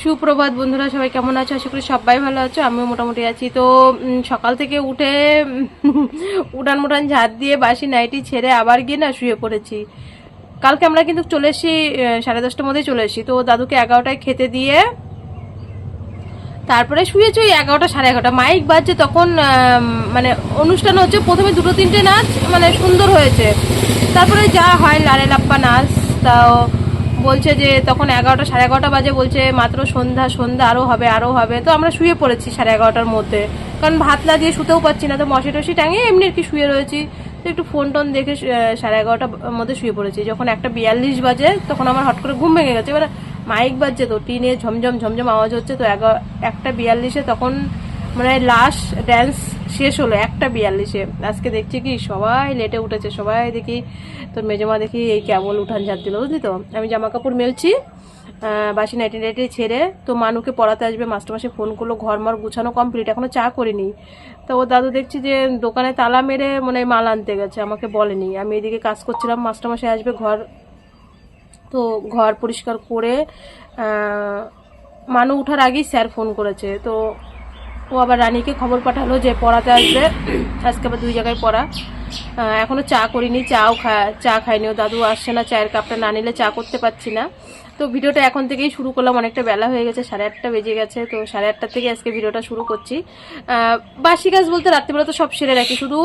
সুপ্রভাত বন্ধুরা, সবাই কেমন আছো? আশা করি সবাই ভালো আছো, আমিও মোটামুটি আছি। তো সকাল থেকে উঠে উঠান মুঠান ঝাড় দিয়ে বাসি নাইটি ছেড়ে আবার গিয়ে না শুয়ে পড়েছি। কালকে আমরা কিন্তু চলে এসেছি 10:30টার মধ্যেই চলে এসেছি। তো দাদুকে 11টায় খেতে দিয়ে তারপরে শুয়েছি ওই 11টা 11:30। মাইক বাজছে তখন, মানে অনুষ্ঠান হচ্ছে। প্রথমে 2-3টে নাচ মানে সুন্দর হয়েছে, তারপরে যা হয় লালে লাপ্পা নাচ। তাও বলছে যে তখন 11টা 11:30 বাজে, বলছে মাত্র সন্ধ্যা, সন্ধ্যা আরও হবে আরও হবে। তো আমরা শুয়ে পড়েছি 11:30টার মধ্যে, কারণ ভাত না দিয়ে শুতেও পাচ্ছি না। তো মশি টসি টাঙিয়ে এমনি আর কি শুয়ে রয়েছি। তো একটু ফোন টোন দেখে 11:30টার মধ্যে শুয়ে পড়েছি। যখন 1:42 বাজে তখন আমার হট করে ঘুম ভেঙে গেছে। এবার মাইক বাজছে তো, টিনে ঝমঝম ঝমঝম আওয়াজ হচ্ছে। তো 1:42 তখন মানে লাস্ট ড্যান্স শেষ হলো 1:42। আজকে দেখছি কি সবাই লেটে উঠেছে, সবাই দেখি তোর মেজমা দেখি এই কেবল উঠান ঝাড় দিল, বুঝলি তো। আমি জামা কাপড় মেলছি, বাসি নাইটি নাইটি ছেড়ে। তো মানুকে পড়াতে আসবে, মাস্টারমশাই ফোন করলো, ঘরমর গুছানো কমপ্লিট, এখনো চা করিনি। তো ও দাদু দেখছি যে দোকানে তালা মেরে মানে মাল আনতে গেছে, আমাকে বলেনি। আমি এদিকে কাজ করছিলাম, মাস্টারমশাই আসবে ঘর, তো ঘর পরিষ্কার করে মানু উঠার আগেই স্যার ফোন করেছে। তো ও আবার রানীকে খবর পাঠালো যে পড়াতে আসবে, আজকে আবার 2 জায়গায় পড়া। এখনও চা করিনি, চা খাইনি। ও দাদু আসছে না, চায়ের কাপটা না নিলে চা করতে পারছি না। তো ভিডিওটা এখন থেকেই শুরু করলাম, অনেকটা বেলা হয়ে গেছে, 8:30 বেজে গেছে। তো 8:30 থেকে আজকে ভিডিওটা শুরু করছি। বাসি কাজ বলতে রাত্রিবেলা তো সব সেরে রাখি, শুধু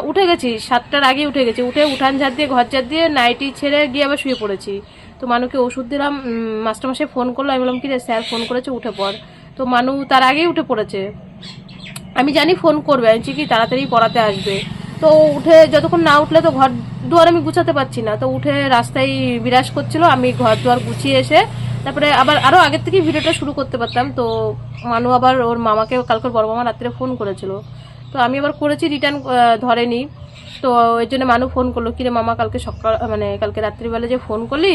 উঠে গেছি 7টার আগে উঠে গেছি। উঠে উঠান ঝাড় দিয়ে ঘর ঝাড় দিয়ে নাইটি ছেড়ে গিয়ে আবার শুয়ে পড়েছি। তো মানুকে ওষুধ দিলাম, মাস্টারমশাই ফোন করলো, আমি বললাম কি রে স্যার ফোন করেছে উঠে পড়। তো মানু তার আগেই উঠে পড়েছে, আমি জানি ফোন করবে, আমি কি তাড়াতাড়ি পড়াতে আসবে। তো উঠে যতক্ষণ না উঠলে তো ঘর দুয়ার আমি গুছাতে পারছি না। তো উঠে রাস্তায় বিরাজ করছিল, আমি ঘর দুয়ার গুছিয়ে এসে তারপরে আবার আরও আগের থেকেই ভিডিওটা শুরু করতে পারতাম। তো মানু আবার ওর মামাকে, কালকে বড় মামা রাত্রে ফোন করেছিল, তো আমি আবার করেছি, রিটার্ন ধরেনি। তো এর জন্য মানু ফোন করলো, কিরে মামা কালকে সকাল মানে কালকে রাত্রিবেলা যে ফোন করলি,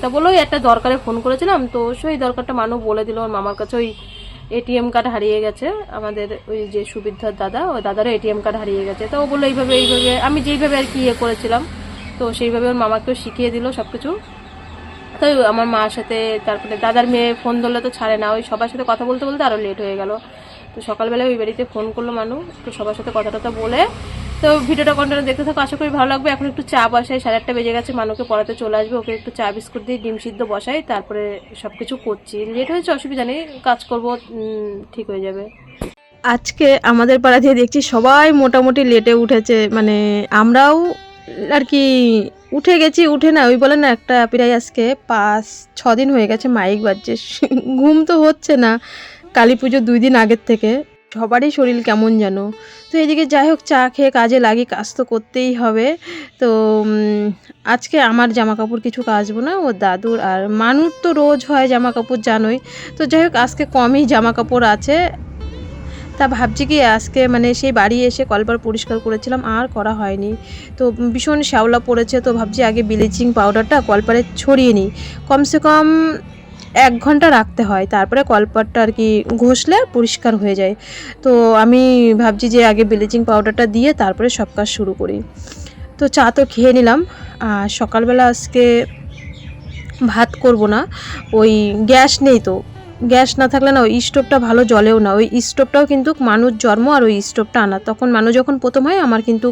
তা বললো ওই একটা দরকারে ফোন করেছিলাম। তো সেই দরকারটা মানু বলে দিল। ওর মামার কাছে ওই এটিএম কার্ড হারিয়ে গেছে, আমাদের ওই যে সুবিধার দাদা, ওই দাদারও এটিএম কার্ড হারিয়ে গেছে। তো ও বললো এইভাবে এইভাবে, আমি যেইভাবে আর কি করেছিলাম, তো সেইভাবে ওর মামাকেও শিখিয়ে দিল সব কিছু। তো আমার মার সাথে, তারপরে দাদার মেয়ে ফোন ধরলে তো ছাড়ে না, ওই সবার সাথে কথা বলতে বলতে আরও লেট হয়ে গেল। তো সকালবেলায় ওই বাড়িতে ফোন করলো মানু, তো সবার সাথে কথা টথা বলে। তো ভিডিওটা কন্টিনিউ দেখতে থাকো, আশা করি ভালো লাগবে। এখন একটু চা বসাই, 8:30 বেজে গেছে, মানুকে পড়াতে চলে আসবে, ওকে একটু চা বিস্কুট দিয়ে ডিম সিদ্ধ বসাই, তারপরে সব কিছু করছি। লেট হয়েছে অসুবিধা নেই, কাজ করবো, ঠিক হয়ে যাবে। আজকে আমাদের পাড়া দিয়ে দেখছি সবাই মোটামুটি লেটে উঠেছে, মানে আমরাও আর কি উঠে গেছি। উঠে না ওই বলে না, একটা প্রায় আজকে 5-6 দিন হয়ে গেছে মাইক বাজছে, ঘুম তো হচ্ছে না। কালী পুজো 2 দিন আগের থেকে সবারই শরীর কেমন যেন। তো এদিকে যাই হোক, চা খেয়ে কাজে লাগি, কাজ তো করতেই হবে। তো আজকে আমার জামা কাপড় কিছু কাচবো না, ও দাদুর আর মানুর তো রোজ হয় জামা কাপড়, জানোই। তো যাই হোক আজকে কমই জামা কাপড় আছে। তা ভাবছি কি আজকে মানে সেই বাড়ি এসে কলপার পরিষ্কার করেছিলাম, আর করা হয়নি। তো ভীষণ শ্যাওলা পড়েছে, তো ভাবছি আগে ব্লিচিং পাউডারটা কলপারে ছড়িয়ে নিই। কমসে কম 1 ঘন্টা রাখতে হয়, তারপরে কলপারটা আর কি ঘষলে পরিষ্কার হয়ে যায়। তো আমি ভাবছি যে আগে ব্লিচিং পাউডারটা দিয়ে তারপরে সব কাজ শুরু করি। তো চা তো খেয়ে নিলাম। আর সকালবেলা আজকে ভাত করব না, ওই গ্যাস নেই, তো গ্যাস না থাকলে না ওই স্টোভটা ভালো জ্বলেও না। ওই স্টোভটাও কিন্তু মানুষ জন্ম আর ওই স্টোভটা আনা, তখন মানুষ যখন প্রথম হয় আমার কিন্তু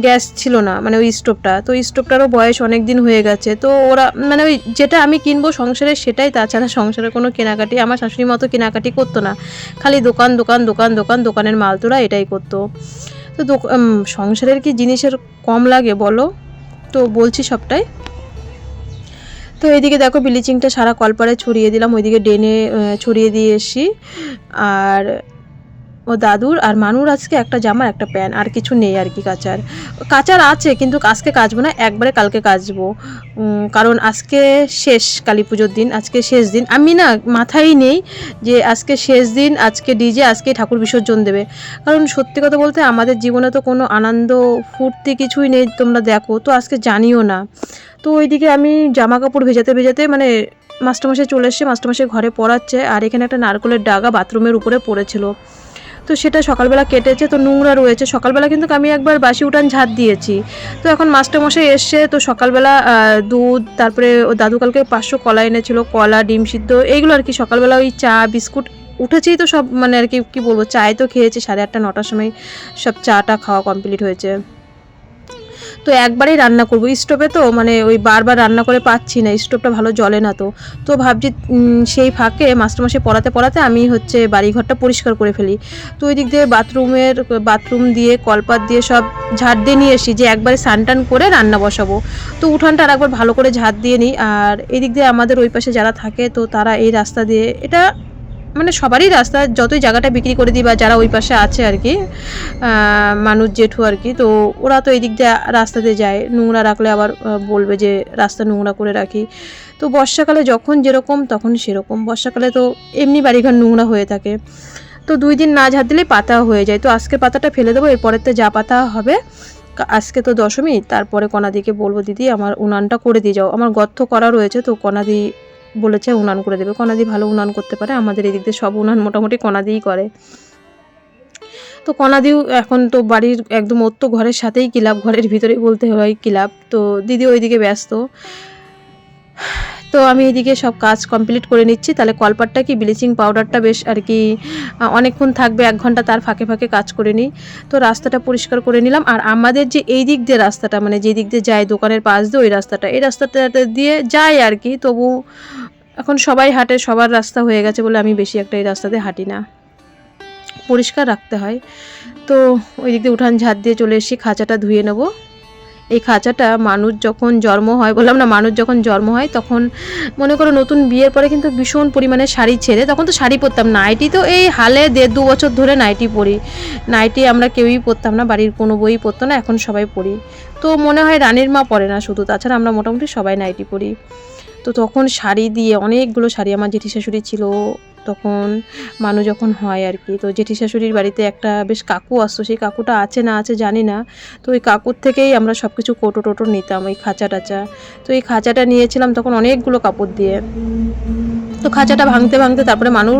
গ্যাস ছিল না, মানে ওই স্টোভটা। তো স্টোভটারও বয়স অনেক দিন হয়ে গেছে। তো ওরা মানে ওই যেটা আমি কিনবো সংসারে সেটাই, তাছাড়া সংসারে কোনো কেনাকাটি আমার শাশুড়ি মতো কেনাকাটি করতো না, খালি দোকান দোকান দোকান দোকান দোকানের মাল তোরা এটাই করতো। তো সংসারের কি জিনিসের কম লাগে বলো, তো বলছি সবটাই। তো এইদিকে দেখো ব্লিচিংটা সারা কলপারে ছড়িয়ে দিলাম, ওইদিকে ড্রেনে ছড়িয়ে দিয়ে এসছি। আর ও দাদুর আর মানুর আজকে একটা জামা একটা প্যান্ট, আর কিছু নেই আর কি। কাচার আছে কিন্তু আজকে কাচবো না, একবারে কালকে কাচবো। কারণ আজকে শেষ কালী পুজোর দিন, আজকে শেষ দিন। আমি না মাথায় নেই যে আজকে শেষ দিন, আজকে ডিজে, আজকে ঠাকুর বিসর্জন দেবে। কারণ সত্যি কথা বলতে আমাদের জীবনে তো কোনো আনন্দ ফুর্তি কিছুই নেই, তোমরা দেখো তো, আজকে জানিও না। তো ওইদিকে আমি জামা কাপড় ভেজাতে ভেজাতে মানে মাস্টারমশাই চলে এসছে, মাস্টারমশাই ঘরে পড়াচ্ছে। আর এখানে একটা নারকেলের ডাগা বাথরুমের উপরে পড়েছিল, তো সেটা সকালবেলা কেটেছে, তো নোংরা রয়েছে। সকালবেলা কিন্তু আমি একবার বাসি উঠান ঝাঁট দিয়েছি। তো এখন মাস্টারমশাই এসছে, তো সকালবেলা দুধ, তারপরে ও দাদু কালকে 500 কলা এনেছিল, কলা, ডিম সিদ্ধ এইগুলো আর কি। সকালবেলা ওই চা বিস্কুট উঠেছেই তো সব মানে আর কি কী বলবো, চায় তো খেয়েছে 8:30 9টার সময় সব চাটা খাওয়া কমপ্লিট হয়েছে। তো একবারেই রান্না করব স্টোভে, তো মানে ওই বারবার রান্না করে পাচ্ছি না, স্টোভটা ভালো জ্বলে না। তো ভাবছি সেই ফাঁকে মাস্টারমশাই পড়াতে আমি হচ্ছে বাড়িঘরটা পরিষ্কার করে ফেলি। তো ওই দিক দিয়ে বাথরুম দিয়ে কলপাত দিয়ে সব ঝাড় দিয়ে নিয়ে এসি, যে একবারে স্নান করে রান্না বসাবো। তো উঠানটা আর একবার ভালো করে ঝাড় দিয়ে নিই। আর এই দিক দিয়ে আমাদের ওই পাশে যারা থাকে, তো তারা এই রাস্তা দিয়ে, এটা মানে সবারই রাস্তা, যতই জায়গাটা বিক্রি করে দিই বা যারা ওই পাশে আছে আর কি, মানুষ জেঠু আর কি, তো ওরা তো এই দিক দিয়ে রাস্তাতে যায়, নোংরা রাখলে আবার বলবে যে রাস্তা নোংরা করে রাখি। তো বর্ষাকালে যখন যেরকম তখন সেরকম, বর্ষাকালে তো এমনি বাড়িঘর নোংরা হয়ে থাকে। তো 2 দিন না ঝাড় দিলেই পাতা হয়ে যায়। তো আজকের পাতাটা ফেলে দেবো, এরপরেতে যা পাতা হবে। আজকে তো দশমী, তারপরে কণাদিকে বলবো দিদি আমার উনানটা করে দিয়ে যাও, আমার গর্ত করা রয়েছে। তো কণাদি বলেছে উনান করে দেবে। কণাদি ভালো উনান করতে পারে, আমাদের এদিক দিয়ে সব উনান মোটামুটি কণাদিই করে। তো কণাদিও এখন তো বাড়ির একদম ওর তো ঘরের সাথেই ক্লাব, ঘরের ভিতরেই বলতে হয় ক্লাব। তো দিদি ওইদিকে ব্যস্ত, তো আমি এদিকে সব কাজ কমপ্লিট করে নিচ্ছি। তাহলে কলপাটটা কি ব্লিচিং পাউডারটা বেশ আর কি অনেকক্ষণ থাকবে, 1 ঘন্টা, তার ফাঁকে ফাঁকে কাজ করে নিই। তো রাস্তাটা পরিষ্কার করে নিলাম। আর আমাদের যে এই দিক দিয়ে রাস্তাটা, মানে যে দিক দিয়ে যায় দোকানের পাশ দিয়ে, ওই রাস্তাটা, এই রাস্তাটা দিয়ে যায় আর কি। তবু এখন সবাই হাঁটে, সবার রাস্তা হয়ে গেছে বলে আমি বেশি একটা এই রাস্তাতে হাঁটি না, পরিষ্কার রাখতে হয়। তো ওই দিক দিয়ে উঠান ঝাড় দিয়ে চলে এসেছি, খাঁচাটা ধুয়ে নেব। এই খাঁচাটা মানুষ যখন জন্ম হয়, বললাম না, মানুষ যখন জন্ম হয় তখন মনে করো নতুন বিয়ের পরে কিন্তু ভীষণ পরিমাণে শাড়ি ছেড়ে, তখন তো শাড়ি পরতাম, নাইটি তো এই হালে 1.5-2 বছর ধরে নাইটি পরি। নাইটি আমরা কেউই পরতাম না, বাড়ির কোনো বই পরতো না, এখন সবাই পরি। তো মনে হয় রানীর মা পরে না শুধু, তাছাড়া আমরা মোটামুটি সবাই নাইটি পরি। তো তখন শাড়ি দিয়ে অনেকগুলো শাড়ি, আমার জেঠি শাশুড়ি ছিল তখন, মানুষ যখন হয় আর কি। তো জেঠি শাশুড়ির বাড়িতে একটা বেশ কাকু আসতো, সেই কাকুটা আছে না আছে জানি না। তো ওই কাকুর থেকেই আমরা সব কিছু কোটো টোটো নিতাম, ওই খাঁচা টাচা। তো এই খাঁচাটা নিয়েছিলাম তখন অনেকগুলো কাপড় দিয়ে। তো খাঁচাটা ভাঙতে ভাঙতে তারপরে মানুষ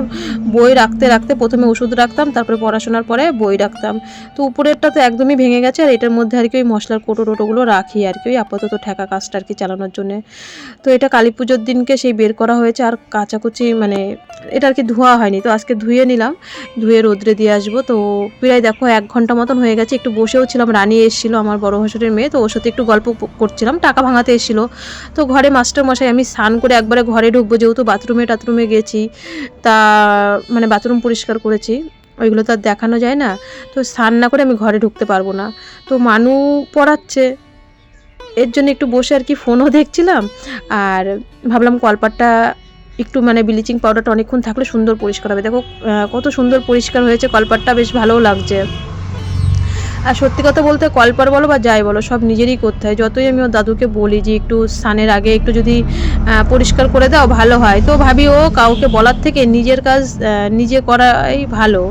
বই রাখতে রাখতে, প্রথমে ওষুধ রাখতাম, তারপরে পড়াশোনার পরে বই রাখতাম। তো উপরেরটা তো একদমই ভেঙে গেছে, আর এটার মধ্যে আর কি ওই মশলার কোটো টোটোগুলো রাখি আর কি, ওই আপাতত ঠেকা কাজটা আর কি চালানোর জন্যে। তো এটা কালী পুজোর দিনকে সেই বের করা হয়েছে, আর কাচাকুচি মানে এটা আর কি ধোয়া হয়নি। তো আজকে ধুয়ে নিলাম, ধুয়ে রোদ্রে দিয়ে আসবো। তো প্রায় দেখো 1 ঘন্টা মতন হয়ে গেছে। একটু বসেও ছিলাম, রানী এসেছিলো আমার বড় ভাসুরের মেয়ে, তো ওর সাথে একটু গল্প করছিলাম, টাকা ভাঙাতে এসেছিলো। তো ঘরে মাস্টারমশাই, আমি স্নান করে একবারে ঘরে ঢুকবো, যেহেতু বাথরুমে গেছি, তা মানে বাথরুম পরিষ্কার করেছি, ওইগুলো তো আর দেখানো যায় না। তো স্নান না করে আমি ঘরে ঢুকতে পারবো না। তো মানু পড়াচ্ছে, এর জন্য একটু বসে আর কি ফোনও দেখছিলাম। আর ভাবলাম কলপাটটা একটু মানে ব্লিচিং পাউডারটা অনেকক্ষণ থাকলে সুন্দর পরিষ্কার হবে। দেখো কত সুন্দর পরিষ্কার হয়েছে, কলপাটটা বেশ ভালোও লাগছে। আর সত্যি কথা বলতে কলপার বলো বা যাই বলো, সব নিজেরই করতে হয়। যতই আমি ওর দাদুকে বলি যে একটু স্নানের আগে একটু যদি পরিষ্কার করে দাও ভালো হয়, তো ভাবি ও কাউকে বলার থেকে নিজের কাজ নিজে করাই ভালো।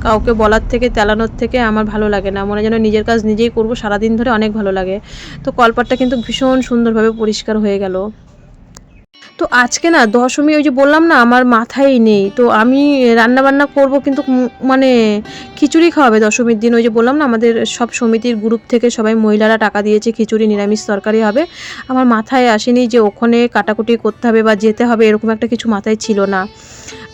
কাউকে বলার থেকে, তেলানোর থেকে আমার ভালো লাগে না, মনে যেন নিজের কাজ নিজেই করবো সারাদিন ধরে, অনেক ভালো লাগে। তো কলপাটটা কিন্তু ভীষণ সুন্দরভাবে পরিষ্কার হয়ে গেল। তো আজকে না দশমী, ওই যে বললাম না আমার মাথায় নেই, তো আমি রান্না বান্না করব, কিন্তু মানে খিচুড়ি খাওয়াবে দশমীর দিন। ওই যে বললাম না আমাদের সব সমিতির গ্রুপ থেকে সবাই মহিলারা টাকা দিয়েছে, খিচুড়ি নিরামিষ তরকারি হবে। আমার মাথায় আসেনি যে ওখানে কাটাকুটি করতে হবে বা যেতে হবে, এরকম একটা কিছু মাথায় ছিল না।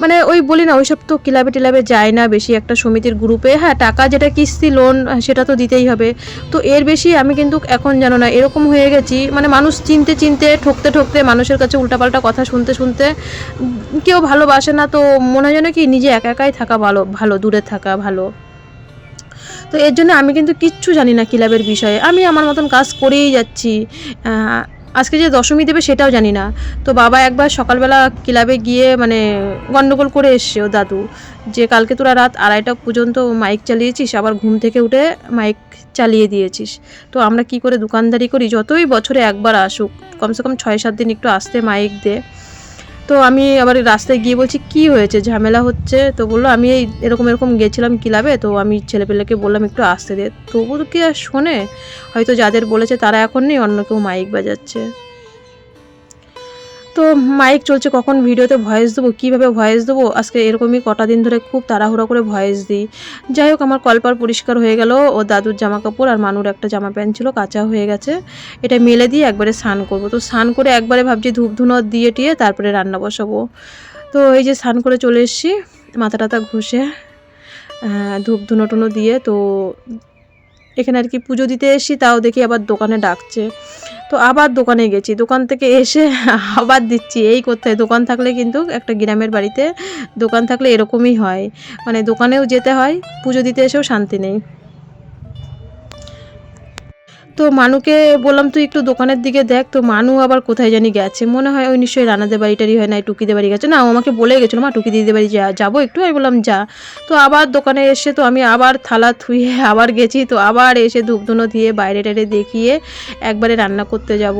মানে ওই বলি না, ওইসব তো ক্লাবে টিলাবে যায় না বেশি, একটা সমিতির গ্রুপে, হ্যাঁ টাকা যেটা কিস্তি লোন সেটা তো দিতেই হবে। তো এর বেশি আমি কিন্তু এখন জানো না এরকম হয়ে গেছি, মানে মানুষ চিনতে চিনতে, ঠকতে ঠকতে, মানুষের কাছে উল্টাপাল্টা কথা শুনতে শুনতে কেউ ভালোবাসে না। তো মনে হয় যেন কি নিজে একা একাই থাকা ভালো, দূরে থাকা ভালো। তো এর জন্য আমি কিন্তু কিচ্ছু জানি না ক্লাবের বিষয়ে, আমি আমার মতন কাজ করেই যাচ্ছি। আজকে যে দশমী দেবে সেটাও জানি না। তো বাবা একবার সকালবেলা ক্লাবে গিয়ে মানে গন্ডগোল করে এসছে ও দাদু, যে কালকে তোরা রাত 2:30 পর্যন্ত মাইক চালিয়েছিস, আবার ঘুম থেকে উঠে মাইক চালিয়ে দিয়েছিস। তো আমরা কি করে দোকানদারি করি, যতই বছরে একবার আসুক, কমসে কম 6-7 দিন একটু আসতে মাইক দে। তো আমি আবার রাস্তায় গিয়ে বলছি কি হয়েছে, ঝামেলা হচ্ছে? তো বললো আমি এই এরকম গেছিলাম ক্লাবে, তো আমি ছেলেপেলেকে বললাম একটু আসতে দে। তবু তো কি আর শোনে, হয়তো যাদের বলেছে তারা এখন নেই, অন্য কেউ মাইক বাজাচ্ছে। তো মাইক চলছে, কখন ভিডিওতে ভয়েস দেবো, কীভাবে ভয়েস দেবো, আজকে এরকমই কটা দিন ধরে খুব তাড়াহুড়ো করে ভয়েস দিই। যাই হোক, আমার কলপার পরিষ্কার হয়ে গেল, ও দাদুর জামা কাপড় আর মানুর একটা জামা প্যান্ট ছিল কাঁচা হয়ে গেছে, এটা মেলে দিয়ে একবারে স্নান করব। তো স্নান করে একবারে ভাবছি ধূপ ধুনো দিয়ে টিয়ে তারপরে রান্না বসাবো। তো এই যে স্নান করে চলে এসেছি, মাথা টাথা ঘষে ধূপ ধুনো টুনো দিয়ে, তো এখানে আর কি পুজো দিতে এসেছি, তাও দেখি আবার দোকানে ডাকছে। তো আবার দোকানে গেছি, দোকান থেকে এসে আবার দিচ্ছি, এই করতে হয়। দোকান থাকলে কিন্তু একটা গ্রামের বাড়িতে দোকান থাকলে এরকমই হয়, মানে দোকানেও যেতে হয়, পুজো দিতে এসেও শান্তি নেই। তো মানুকে বললাম তুই একটু দোকানের দিকে দেখ, তো মানু আবার কোথায় জানি গেছে, মনে হয় ওই নিশ্চয়ই রানাদের বাড়িটারই হয়, না টুকিদের বাড়ি গেছে। না, ও আমাকে বলে গেছিলো মা টুকি দিদিদের বাড়ি যাবো একটু, আমি বললাম যা। তো আবার দোকানে এসে তো আমি আবার থালা থুয়ে আবার গেছি, তো আবার এসে ধূপধুনো দিয়ে বাইরে টাইরে দেখিয়ে একবারে রান্না করতে যাব।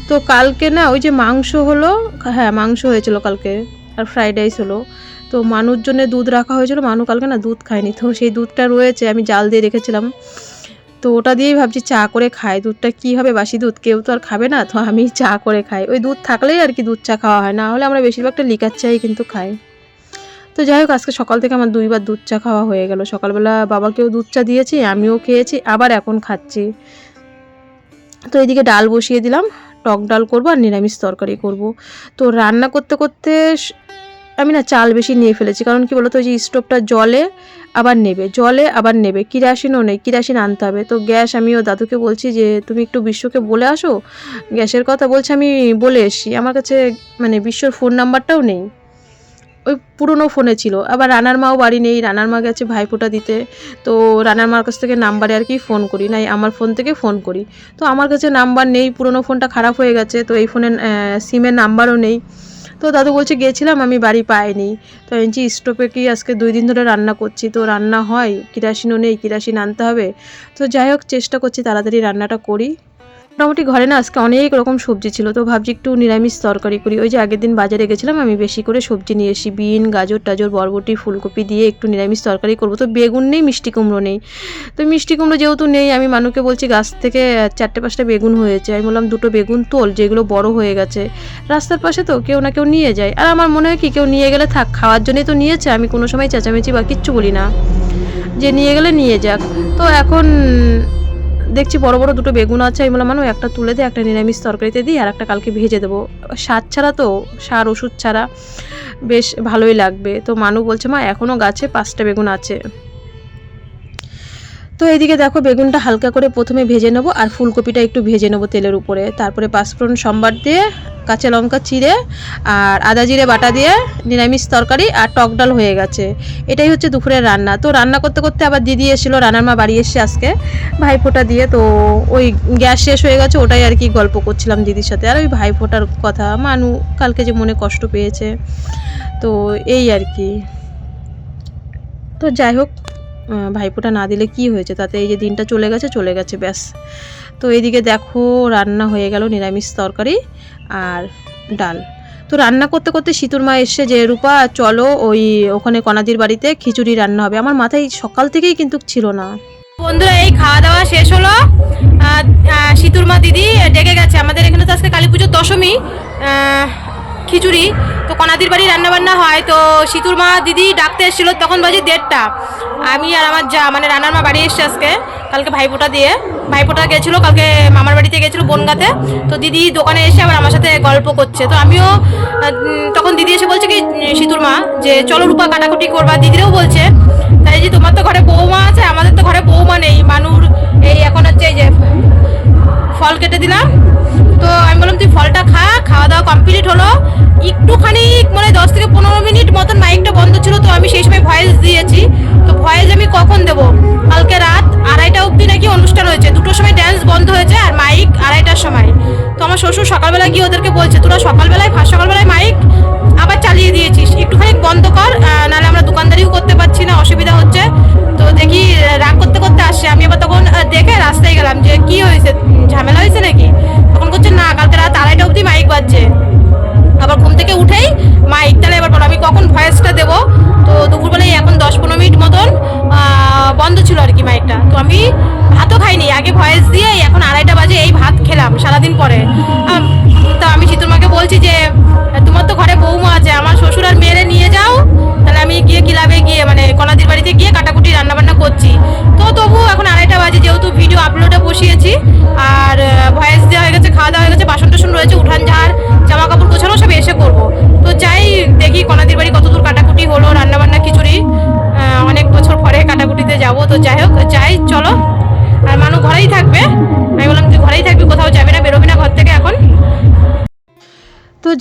তো কালকে না ওই যে মাংস হলো, হ্যাঁ মাংস হয়েছিল কালকে, আর ফ্রাইড রাইস হলো। তো মানুর জন্য দুধ রাখা হয়েছিল, মানু কালকে না দুধ খায়নি, তো সেই দুধটা রয়েছে, আমি জাল দিয়ে রেখেছিলাম, তো ওটা দিয়েই ভাবছি চা করে খাই। দুধটা কী হবে, বাসি দুধ কেউ তো আর খাবে না, তো আমি চা করে খাই। ওই দুধ থাকলেই আর কি দুধ চা খাওয়া হয়, না হলে আমরা বেশিরভাগটা লিকার চাই কিন্তু খাই। তো যাই হোক, আজকে সকাল থেকে আমার 2বার দুধ চা খাওয়া হয়ে গেল। সকালবেলা বাবাকেও দুধ চা দিয়েছি, আমিও খেয়েছি, আবার এখন খাচ্ছি। তো এইদিকে ডাল বসিয়ে দিলাম, টক ডাল করবো আর নিরামিষ তরকারি করব। তো রান্না করতে করতে আমি না চাল বেশি নিয়ে ফেলেছি, কারণ কি বলতো, ওই যে স্টোভটা জলে আবার নেবে, কিরাসিনও নেই, কিরাসিন আনতে হবে। তো গ্যাস আমি ও দাদুকে বলছি যে তুমি একটু বিশ্বকে বলে আসো গ্যাসের কথা, বলছে আমি বলে এসি। আমার কাছে মানে বিশ্বর ফোন নাম্বারটাও নেই, ওই পুরনো ফোনে ছিল। আবার রানার মাও বাড়ি নেই, রানার মা গেছে ভাইফোঁটা দিতে, তো রানার মার কাছ থেকে নাম্বারে আর কি ফোন করি, নাই আমার ফোন থেকে ফোন করি। তো আমার কাছে নাম্বার নেই, পুরনো ফোনটা খারাপ হয়ে গেছে, তো এই ফোনের সিমের নাম্বারও নেই। তো দাদু বলছে গেছিলাম আমি বাড়ি পাইনি। তো এনছি স্টোভে কি আজকে 2 দিন ধরে রান্না করছি, তো রান্না হয়, কিরাসিনও নেই, কিরাসিন আনতে হবে। তো যাই হোক, চেষ্টা করছি তাড়াতাড়ি রান্নাটা করি। মোটামুটি ঘরে না আজকে অনেক রকম সবজি ছিল, তো ভাবছি একটু নিরামিষ তরকারি করি। ওই যে আগের দিন বাজারে গেছিলাম, আমি বেশি করে সবজি নিয়ে এসি, বিন গাজর টাজর বরবটি ফুলকপি দিয়ে একটু নিরামিষ তরকারি করব। তো বেগুন নেই, মিষ্টি কুমড়ো নেই, তো মিষ্টি কুমড়ো যেহেতু নেই, আমি মানুকে বলছি গাছ থেকে 4-5টা বেগুন হয়েছে, আমি বললাম 2টো বেগুন তোল, যেগুলো বড় হয়ে গেছে। রাস্তার পাশে তো কেউ না কেউ নিয়ে যায়, আর আমার মনে হয় কি কেউ নিয়ে গেলে থাক, খাওয়ার জন্যই তো নিয়েছে, আমি কোনো সময় চেঁচামেচি বা কিচ্ছু বলি না, যে নিয়ে গেলে নিয়ে যাক। তো এখন দেখছি বড় বড় 2টো বেগুন আছে, আমি বললাম মানে একটা তুলে দে, একটা নিরামিষ তরকারিতে দিই, আর একটা কালকে ভেজে দেবো, সার ছাড়া তো, সার ওষুধ ছাড়া বেশ ভালোই লাগবে। তো মানু বলছে মা এখনও গাছে 5টা বেগুন আছে। তো এইদিকে দেখো, বেগুনটা হালকা করে প্রথমে ভেজে নেবো, আর ফুলকপিটা একটু ভেজে নেবো তেলের উপরে, তারপরে পাঁচফোড়ন সম্বার দিয়ে কাঁচা লঙ্কা চিড়ে আর আদা জিরে বাটা দিয়ে নিরামিষ তরকারি আর টক ডাল হয়ে গেছে। এটাই হচ্ছে দুপুরের রান্না। তো রান্না করতে করতে আবার দিদি এসেছিলো, রান্নার মা বাড়ি এসছে আজকে ভাইফোঁটা দিয়ে, তো ওই গ্যাস শেষ হয়ে গেছে, ওটাই আর কি গল্প করছিলাম দিদির সাথে, আর ওই ভাইফোঁটার কথা, মানু কালকে যে মনে কষ্ট পেয়েছে, তো এই আর কি। তো যাই হোক, ভাইফোঁটা না দিলে কি হয়েছে তাতে, এই যে দিনটা চলে গেছে ব্যাস। তো এইদিকে দেখো রান্না হয়ে গেল, নিরামিষ তরকারি আর ডাল। তো রান্না করতে করতে শীতুর মা এসে যে রূপা চলো ওই ওখানে কনাদির বাড়িতে খিচুড়ি রান্না হবে, আমার মাথায় সকাল থেকেই কিন্তু ছিল না। বন্ধুরা, এই খাওয়া দাওয়া শেষ হলো, শীতুর মা দিদি ডেকে গেছে, আমাদের এখানে তো আজকে কালী পুজোর দশমী, খিচুড়ি তো কনাদির বাড়ি রান্নাবান্না হয়। তো শীতুর মা দিদি ডাকতে এসেছিলো, তখন বাজে 1:30, আমি আর আমার যা মানে রান্নার মা বাড়ি এসছে আজকে, কালকে ভাইফোঁটা দিয়ে, ভাইফোঁটা গেছিলো কালকে মামার বাড়িতে গেছিলো বনগাতে। তো দিদি দোকানে এসে আবার আমার সাথে গল্প করছে, তো আমিও তখন দিদি এসে বলছে কি শীতুর মা যে চলো রূপা কাটাকুটি করবা, দিদিরাও বলছে তাই যে তোমার তো ঘরে বৌমা আছে, আমাদের তো ঘরে বৌমা নেই, মানুর এই এখন হচ্ছে এই যে ফল কেটে দিলাম। তো আমি বললাম তুই ফলটা খা, খাওয়া দাওয়া কমপ্লিট হলো, একটুখানি মানে 10 থেকে 15 মিনিট মতন মাইকটা বন্ধ ছিল, তো আমি সেই সময় ভয়েস দিয়েছি। তো ভয়েস আমি কখন দেবো, কালকে রাত 2:30 অবধি নাকি অনুষ্ঠান হয়েছে, 2টোর সময় ড্যান্স বন্ধ হয়েছে আর মাইক 2:30টার সময়। তো আমার শ্বশুর সকালবেলা গিয়ে ওদেরকে বলছে তোরা সকালবেলায় মাইক আবার চালিয়ে দিয়েছিস, একটুখানি বন্ধ কর, নাহলে আমরা দোকানদারিও করতে পারছি না, অসুবিধা হচ্ছে। তো দেখি রাগ করতে করতে আসছে, আমি আবার তখন দেখে রাস্তায় গেলাম যে কি হয়েছে, ঝামেলা হয়েছে নাকি, তখন করছে না কালকে রাত 2:30 অবধি মাইক বাজছে। আবার ঘুম থেকে উঠেই মাইক, তাহলে এবার বলো আমি কখন ভয়েসটা দেবো। তো দুপুরবেলায় এখন 10-15 মিনিট মতন বন্ধ ছিল আর কি মাইকটা। তো আমি ভাতও খাইনি, আগে ভয়েস দিয়ে এখন 2:30 বাজে এই ভাত খেলাম সারাদিন পরে। তা আমি শীতুর মাকে বলছি যে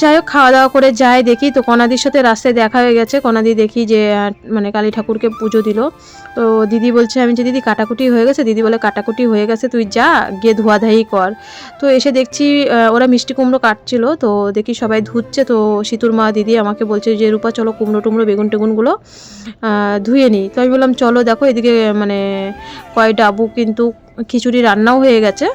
যাই হোক খাওয়া দাওয়া করে যাই, দেখি তো কনাদির সাথে রাস্তায় দেখা হয়ে গেছে। কনাদি দেখি যে মানে কালী ঠাকুরকে পুজো দিল। তো দিদি বলছে, আমি যে দিদি কাটাকুটি হয়ে গেছে, দিদি বলে কাটাকুটি হয়ে গেছে, তুই যা গিয়ে ধোয়াধাই কর। তো এসে দেখছি ওরা মিষ্টি কুমড়ো কাটছিল, তো দেখি সবাই ধুচ্ছে। তো সিতুর মা দিদি আমাকে বলছে যে রূপা চলো কুমড়ো টুমড়ো বেগুন টেগুনগুলো ধুয়ে নিই। তো আমি বললাম চলো, দেখো এদিকে মানে কয় ডাবু কিন্তু খিচুড়ি রান্নাও হয়ে গেছে।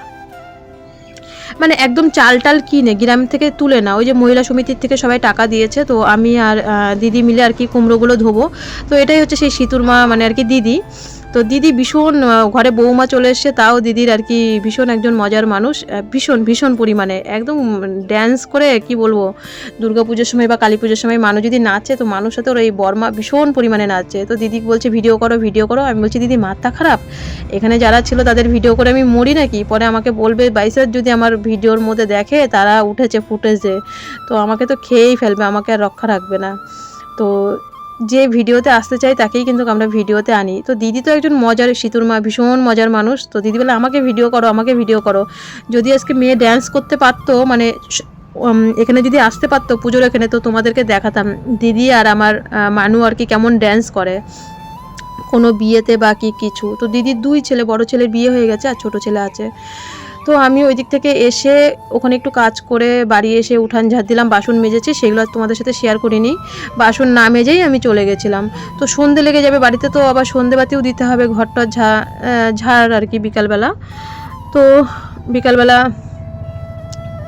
মানে একদম চাল টাল কিনে গ্রাম থেকে তুলে না, ওই যে মহিলা সমিতির থেকে সবাই টাকা দিয়েছে। তো আমি আর দিদি মিলে আর কি কুমড়োগুলো ধোবো। তো এটাই হচ্ছে সেই সিতুর মা মানে আর কি দিদি। তো দিদি ভীষণ ঘরে বৌমা চলে এসছে, তাও দিদির আর কি ভীষণ একজন মজার মানুষ, ভীষণ ভীষণ পরিমাণে একদম ড্যান্স করে কি বলবো, দুর্গা পুজোর সময় বা কালী পুজোর সময় মানুষ যদি নাচে, তো মানুষ সাথে ওর এই বর্মা ভীষণ পরিমাণে নাচে। তো দিদি বলছে ভিডিও করো ভিডিও করো। আমি বলছি দিদি মাথা খারাপ, এখানে যারা ছিল তাদের ভিডিও করে আমি মরি নাকি? পরে আমাকে বলবে বাইসার যদি আমার ভিডিওর মধ্যে দেখে তারা উঠেছে ফুটেজে, তো আমাকে তো খেয়েই ফেলবে, আমাকে আর রক্ষা রাখবে না। তো যে ভিডিওতে আসতে চাই তাকেই কিন্তু আমরা ভিডিওতে আনি। তো দিদি তো একজন মজার, সিতুর মা ভীষণ মজার মানুষ। তো দিদি বলে আমাকে ভিডিও করো, আমাকে ভিডিও করো। যদি আজকে মেয়ে ড্যান্স করতে পারতো, মানে এখানে যদি আসতে পারতো পুজোর এখানে, তো তোমাদেরকে দেখাতাম দিদি আর আমার মানু আর কি কেমন ড্যান্স করে কোনো বিয়েতে বা কি কিছু। তো দিদির দুই ছেলে, বড় ছেলের বিয়ে হয়ে গেছে আর ছোট ছেলে আছে। তো আমি ওই দিক থেকে এসে ওখানে একটু কাজ করে বাড়ি এসে উঠান ঝাড় দিলাম, বাসন মেজেছি, সেগুলো তোমাদের সাথে শেয়ার করিনি। বাসন না মেজেই আমি চলে গেছিলাম। তো সন্ধে লেগে যাবে বাড়িতে, তো আবার সন্ধেবাতিও দিতে হবে, ঘরটা ঝাড় আর কি বিকালবেলা। তো বিকালবেলা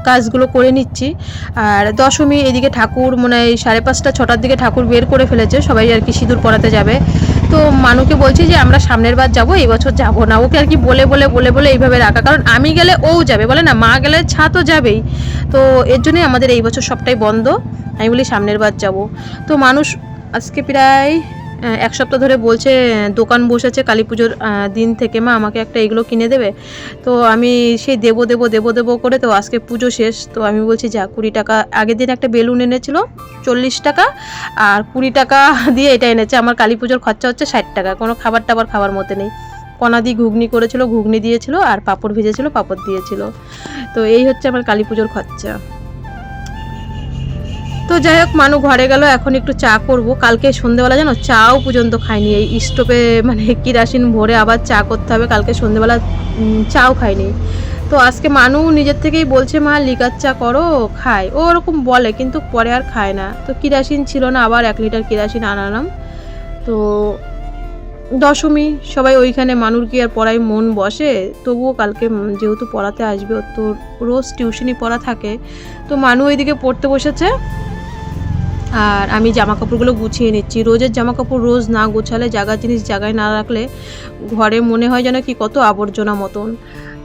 কাজগুলো করে নিচ্ছি। আর দশমী এদিকে ঠাকুর মানে 5:30 6টার দিকে ঠাকুর বের করে ফেলেছে, সবাই আর কি সিঁদুর পরাতে যাবে। তো মানুকে বলছি যে আমরা সামনের বার যাবো, এই বছর যাবো না। ওকে আর কি বলে বলে বলে বলে এইভাবে রাখা, কারণ আমি গেলে ও যাবে, বলে না মা গেলে ছা তো যাবেই। তো এর জন্যই আমাদের এই বছর সবটাই বন্ধ। আমি বলি সামনের বার যাব। তো মানুষ আজকে প্রায় 1 সপ্তাহ ধরে বলছে, দোকান বসেছে কালী পুজোর দিন থেকে, মা আমাকে একটা এগুলো কিনে দেবে। তো আমি সেই দেবো দেবো দেবো দেবো করে, তো আজকে পুজো শেষ। তো আমি বলছি যা 20 টাকা, আগের দিন একটা বেলুন এনেছিল 40 টাকা, আর 20 টাকা দিয়ে এটা এনেছে। আমার কালী পুজোর খরচা হচ্ছে 60 টাকা, কোনো খাবার টাবার খাওয়ার মতো নেই। কনাদি ঘুগনি করেছিল, ঘুগনি দিয়েছিল, আর পাঁপড় ভেজেছিল, পাঁপড় দিয়েছিল। তো এই হচ্ছে আমার কালী পুজোর খরচা। তো যাই হোক মানু ঘরে গেল, এখন একটু চা করব। কালকে সন্ধেবেলা জানো চাও পর্যন্ত খাইনি, এই স্টোভে মানে কিরাসিন ভরে আবার চা করতে হবে। কালকে সন্ধেবেলা চাও খাইনি। তো আজকে মানু নিজের থেকেই বলছে মা লিকার চা করো, খায় ও ওরকম বলে, কিন্তু পরে আর খায় না। তো কিরাসিন ছিল না, আবার 1 লিটার কিরাসিন আনালাম। তো দশমী সবাই ওইখানে, মানুর কি আর পড়ায় মন বসে? তবুও কালকে যেহেতু পড়াতে আসবে, ওর তো রোজ টিউশনি পড়া থাকে। তো মানু ওইদিকে পড়তে বসেছে, আর আমি জামা কাপড়গুলো গুছিয়ে নিচ্ছি। রোজের জামা কাপড় রোজ না গোছালে, জায়গার জিনিস জায়গায় না রাখলে ঘরে মনে হয় যেন কি কত আবর্জনা মতন।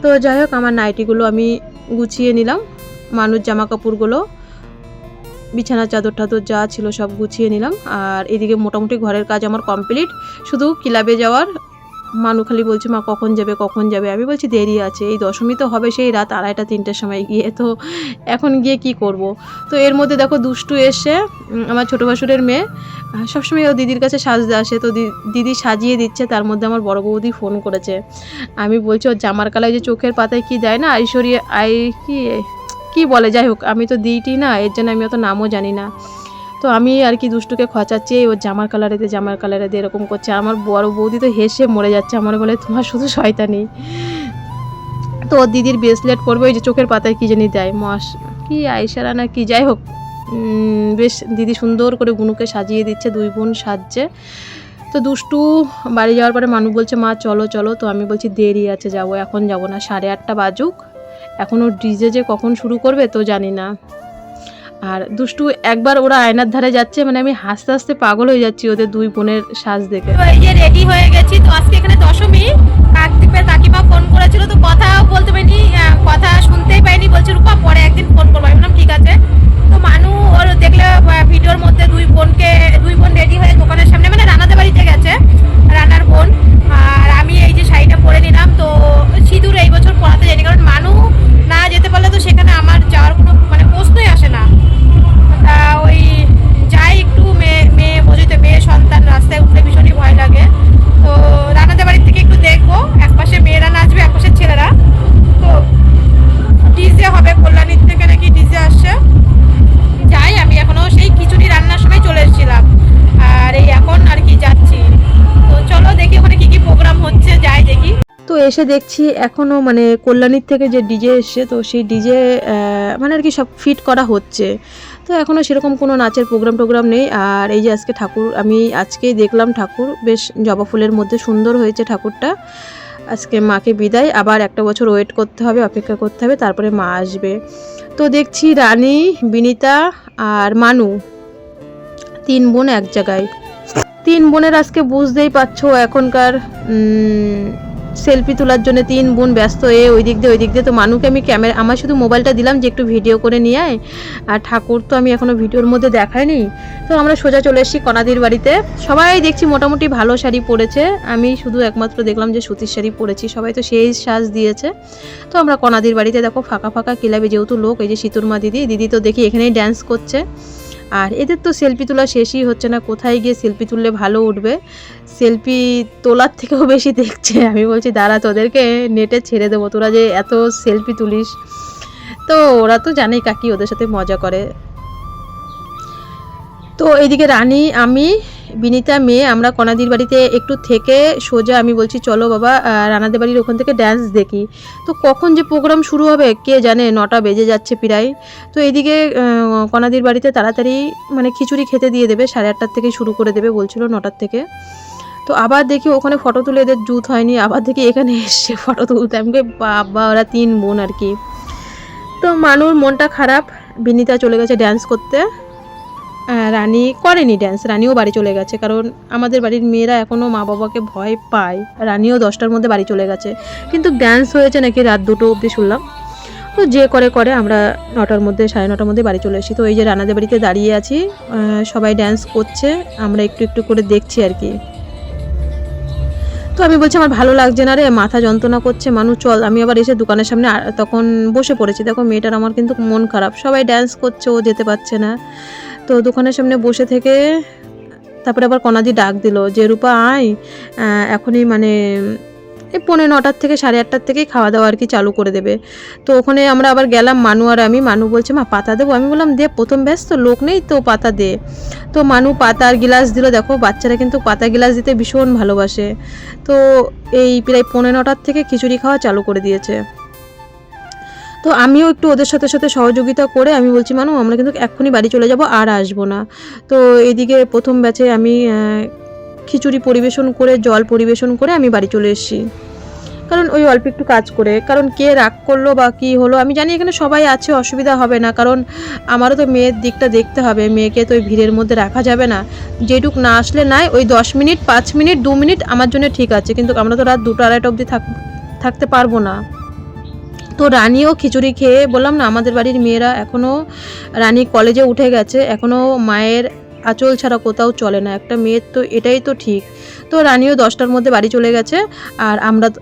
তো যাই হোক আমার নাইটিগুলো আমি গুছিয়ে নিলাম, মানুষ জামা কাপড়গুলো, বিছানা চাদর টাদর যা ছিল সব গুছিয়ে নিলাম। আর এদিকে মোটামুটি ঘরের কাজ আমার কমপ্লিট, শুধু ক্লাবে যাওয়ার। মানু খালি বলছে মা কখন যাবে কখন যাবে, আমি বলছি দেরি আছে, এই দশমী তো হবে সেই রাত 2:30 3টের সময় গিয়ে, তো এখন গিয়ে কি করব। তো এর মধ্যে দেখো দুষ্টু এসে, আমার ছোটো ভাসুরের মেয়ে, সবসময় ও দিদির কাছে সাজতে আসে, তো দিদি সাজিয়ে দিচ্ছে। তার মধ্যে আমার বড় বৌদি ফোন করেছে। আমি বলছি ওর জামার কালায় যে চোখের পাতায় কি দেয় না, ঐশ্বরিয়া কি বলে, যাই হোক আমি তো দিইটি না, এর জন্য আমি অত নামও জানি না। তো আমি আর কি দুষ্টুকে খচাচ্ছি, ওর জামার কালারে দিয়ে এরকম করছে। আমার বড় বৌদি তো হেসে মরে যাচ্ছে, আমার বলে তোমার শুধু শয়তানি। তো ওর দিদির ব্রেসলেট পরবে, ওই যে চোখের পাতায় কি জানি দেয়, কি আইসারা না কি, যাই হোক বেশ দিদি সুন্দর করে গুনুকে সাজিয়ে দিচ্ছে, 2 বোন সাজছে। তো দুষ্টু বাড়ি যাওয়ার পরে মানু বলছে মা চলো চলো। তো আমি বলছি দেরি আছে, যাবো এখন যাব না, 8:30 বাজুক, এখনও ডিজে যে কখন শুরু করবে তো জানি না। আর দুষ্টু একবার ওরা আয়নার ধারে যাচ্ছে, মানে আমি হাসতে হাসতে পাগল হয়ে যাচ্ছি ওদের 2 বোনের সাজ দেখে। তো এই যে রেডি হয়ে গেছি। তো আজকে এখানে দশমী, কাকদ্বীপের কাকিমা ফোন করেছিল, তো কথা বলতে পারিনি, কথা শুনতেই পাইনি। বলছে রূপা পরে একদিন ফোন করবো, আমি বললাম ঠিক আছে। তো মানু ওর দেখলে ভিডিওর মধ্যে 2 বোন রেডি হয়ে দোকানের সামনে, মানে রানাদের বাড়িতে গেছে, রানার বোন। আর আমি এই যে শাড়িটা পরে নিলাম। তো সিঁদুর এই বছর পরাতে যাইনি, কারণ মানু না যেতে পারলে তো সেখানে আমার যাওয়ার কোনো মানে প্রশ্নই আসে না। তা ওই যাই একটু, মেয়ে বোঝাইতে, মেয়ে সন্তান রাস্তায় উঠলে ভীষণই ভয় লাগে। তো রানাদের বাড়ির থেকে একটু দেখবো, একপাশে মেয়েরা নাচবে, একপাশে ছেলেরা। তো ডিজে হবে, কল্যাণীর থেকে নাকি ডিজে আসছে। এসে দেখছি এখনও মানে কল্যাণীর থেকে যে ডিজে এসছে, তো সেই ডিজে মানে আর কি সব ফিট করা হচ্ছে। তো এখনও সেরকম কোনো নাচের প্রোগ্রাম নেই। আর এই যে আজকে ঠাকুর, আমি আজকেই দেখলাম ঠাকুর বেশ জবা ফুলের মধ্যে সুন্দর হয়েছে ঠাকুরটা। আজকে মাকে বিদায়, আবার একটা বছর ওয়েট করতে হবে, অপেক্ষা করতে হবে, তারপরে মা আসবে। তো দেখছি রানী, বিনিতা আর মানু 3 বোন এক জায়গায়। 3 বোনের আজকে বুঝতেই পারছো এখনকার সেলফি তোলার জন্য 3 বোন ব্যস্ত, ওই দিক দিয়ে। তো মানুকে আমি ক্যামেরা, আমার শুধু মোবাইলটা দিলাম যে একটু ভিডিও করে নিয়ে আয়। আর ঠাকুর তো আমি এখনও ভিডিওর মধ্যে দেখাইনি। তো আমরা সোজা চলে এসেছি কনাদির বাড়িতে। সবাই দেখছি মোটামুটি ভালো শাড়ি পরেছে, আমি শুধু একমাত্র দেখলাম যে সুতির শাড়ি পরেছি, সবাই তো সেই সাজ দিয়েছে। তো আমরা কনাদির বাড়িতে দেখো ফাঁকা ক্লাবে যেহেতু লোক, এই যে শীতলমা দিদি তো দেখি এখানেই ড্যান্স করছে। আর এদের তো সেলফি তোলা শেষই হচ্ছে না, কোথায় গিয়ে সেলফি তুললে ভালো উঠবে, সেলফি তোলার থেকেও বেশি দেখছে। আমি বলছি দাঁড়া, তোদেরকে নেটে ছেড়ে দেবো, তোরা যে এত সেলফি তুলিস। তো ওরা তো জানেই কাকি ওদের সাথে মজা করে। তো এইদিকে রানী, আমি, বিনিতা, মেয়ে আমরা কনাদির বাড়িতে একটু থেকে সোজা আমি বলছি চলো বাবা রানাদের বাড়ির ওখান থেকে ড্যান্স দেখি। তো কখন যে প্রোগ্রাম শুরু হবে কে জানে, 9টা বেজে যাচ্ছে প্রায়। তো এইদিকে কনাদির বাড়িতে তাড়াতাড়ি মানে খিচুড়ি খেতে দিয়ে দেবে, 8:30 থেকে শুরু করে দেবে বলছিল, 9টার থেকে। তো আবার দেখি ওখানে ফটো তুলে এদের জুত হয়নি, আবার দেখি এখানে এসে ফটো তুলতে। আমি বাবা, ওরা 3 বোন আর কি। তো মানুর মনটা খারাপ, বিনিতা চলে গেছে ড্যান্স করতে, রানী করেনি ড্যান্স, রানীও বাড়ি চলে গেছে। কারণ আমাদের বাড়ির মেয়েরা এখনও মা বাবাকে ভয় পায়। রানীও 10টার মধ্যে বাড়ি চলে গেছে, কিন্তু ড্যান্স হয়েছে নাকি রাত 2টো অবধি শুনলাম। তো যে করে আমরা 9টার মধ্যে 9:30টার মধ্যে বাড়ি চলে এসেছি। তো এই যে রানাদের বাড়িতে দাঁড়িয়ে আছি, সবাই ড্যান্স করছে, আমরা একটু করে দেখছি আর কি। তো আমি বলছি আমার ভালো লাগছে না রে, মাথা যন্ত্রণা করছে, মানুষ চল। আমি আবার এসে দোকানের সামনে তখন বসে পড়েছি। দেখো মেয়েটার আমার কিন্তু মন খারাপ, সবাই ড্যান্স করছে, ও যেতে পারছে না। তো দোকানের সামনে বসে থেকে তারপরে আবার কনাদি ডাক দিল যে রূপা আয়, এখনই মানে এই 9:45 থেকে 8:30 থেকেই খাওয়া দাওয়া আর কি চালু করে দেবে। তো ওখানে আমরা আবার গেলাম, মানু আর আমি। মানু বলছে মা পাতা দেবো, আমি বললাম দে, প্রথম ব্যস্ত লোক নেই তো পাতা দে। তো মানু পাতা আর গিলাস দিল। দেখো বাচ্চারা কিন্তু পাতা গিলাস দিতে ভীষণ ভালোবাসে। তো এই প্রায় 9:45 থেকে খিচুড়ি খাওয়া চালু করে দিয়েছে। তো আমিও একটু ওদের সাথে সহযোগিতা করে আমি বলছি মানু আমরা কিন্তু এক্ষুনি বাড়ি চলে যাব, আর আসবো না। তো এদিকে প্রথম ব্যাচে আমি খিচুড়ি পরিবেশন করে, জল পরিবেশন করে আমি বাড়ি চলে এসেছি। কারণ ওই অল্প একটু কাজ করে, কারণ কে রাগ করলো বা কী হলো আমি জানি, এখানে সবাই আছে, অসুবিধা হবে না। কারণ আমারও তো মেয়ের দিকটা দেখতে হবে, মেয়েকে তো ওই ভিড়ের মধ্যে রাখা যাবে না। যেটুক না আসলে নাই, ওই 10 মিনিট 5 মিনিট 2 মিনিট আমার জন্য ঠিক আছে, কিন্তু আমরা তো রাত 2টা 2:30 অবধি থাকতে পারবো না। তো রানীও খিচুড়ি খেয়ে, বললাম না আমাদের বাড়ির মেয়েরা এখনও, রানী কলেজে উঠে গেছে, এখনও মায়ের আঁচল ছাড়া কোথাও চলে না, একটা মেয়ের তো এটাই তো ঠিক। তো রানীও 10টার মধ্যে বাড়ি চলে গেছে, আর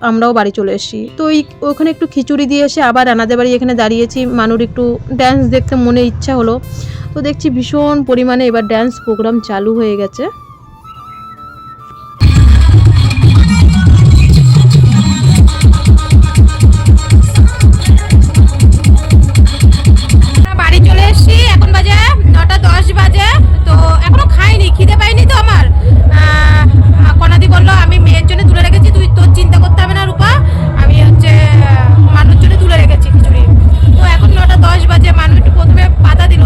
আমরাও বাড়ি চলে এসেছি। তো ওখানে একটু খিচুড়ি দিয়ে এসে আবার রানাদের বাড়ি এখানে দাঁড়িয়েছি। মানুর একটু ড্যান্স দেখতে মনে ইচ্ছা হলো, তো দেখছি ভীষণ পরিমাণে এবার ড্যান্স প্রোগ্রাম চালু হয়ে গেছে। বাড়ি চলে এসেছি, এখন বাজে 9:10 বাজে। তো এখনো খাইনি, খিদে পাইনি। তো আমার কনাদি বললো আমি মেয়ের জন্য তুলে রেখেছি, তুই তোর চিন্তা করতে হবে না রূপা, আমি হচ্ছে মানুষ জন্য তুলে রেখেছি খিচুড়ি। তো এখন 9:10 বাজে, মানুষ একটু প্রথমে পাতা দিল,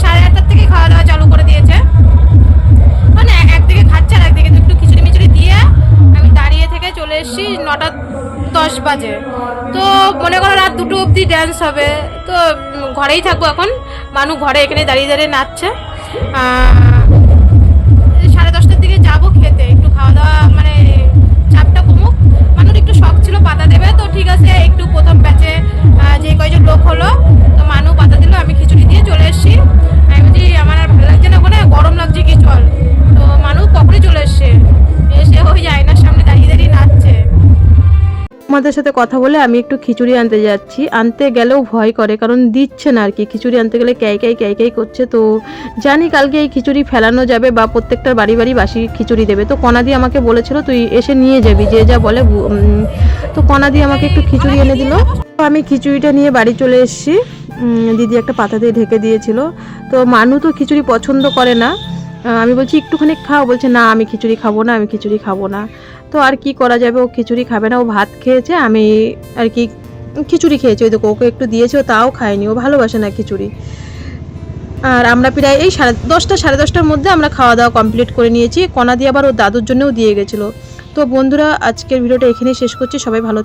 8:30 থেকে খাওয়া দাওয়া চালু করে দিয়েছে। মানে একদিকে খাচ্ছে আর একদিকে একটু খিচুড়ি মিচুড়ি দিয়ে আমি দাঁড়িয়ে থেকে চলে এসেছি। 9:10 বাজে, তো মনে করো রাত 2টো অবধি ড্যান্স হবে। তো ঘরেই থাকবো এখন, মানু ঘরে এখানে দাঁড়িয়ে নাচছে। 10:30টার দিকে যাবো খেতে, একটু খাওয়া দাওয়া মানে চাপটা কমুক। মানুষ একটু শখ ছিল পাতা দেবে, তো ঠিক আছে একটু প্রথম ব্যাচে যে কয়জন লোক হলো, তো মানু পাতা দিল, আমি খিচুড়ি দিয়ে চলে এসেছি। আমি বলছি আমার আর ভালো লাগছে না, ওখানে গরম লাগছে কি চল। তো মানু কখনই চলে এসছে, এসে ওই আয়নার সামনে দাঁড়িয়ে নাচছে। আমাদের সাথে কথা বলে আমি একটু খিচুড়ি আনতে যাচ্ছি, আনতে গেলেও ভয় করে, কারণ দিচ্ছে না আর কি। খিচুড়ি আনতে গেলে ক্যাই করছে। তো জানি কালকে এই খিচুড়ি ফেলানো যাবে বা প্রত্যেকটার বাড়ি বাসি খিচুড়ি দেবে। তো কনাদি আমাকে বলেছিল তুই এসে নিয়ে যাবি, যে যা বলে। তো কনাদি আমাকে একটু খিচুড়ি এনে দিল, তো আমি খিচুড়িটা নিয়ে বাড়ি চলে এসেছি। দিদি একটা পাতা দিয়ে ঢেকে দিয়েছিল। তো মানু তো খিচুড়ি পছন্দ করে না, আমি বলছি একটুখানি খাও, বলছে না আমি খিচুড়ি খাবো না, আমি খিচুড়ি খাবো না। তো আর কি করা যাবে, ও খিচুড়ি খাবে না, ও ভাত খেয়েছে, আমি আর কি খিচুড়ি খেয়েছি। ওই দেখো ওকে একটু দিয়েছে, ও তাও খায়নি, ও ভালোবাসে না খিচুড়ি। আর আমরা প্রায় এই 10:30 সাড়ে 10টার মধ্যে আমরা খাওয়া দাওয়া কমপ্লিট করে নিয়েছি। কণা দিয়ে আবার ওর দাদুর জন্যও দিয়ে গেছিলো। তো বন্ধুরা, আজকের ভিডিওটা এখানেই শেষ করছি। সবাই ভালো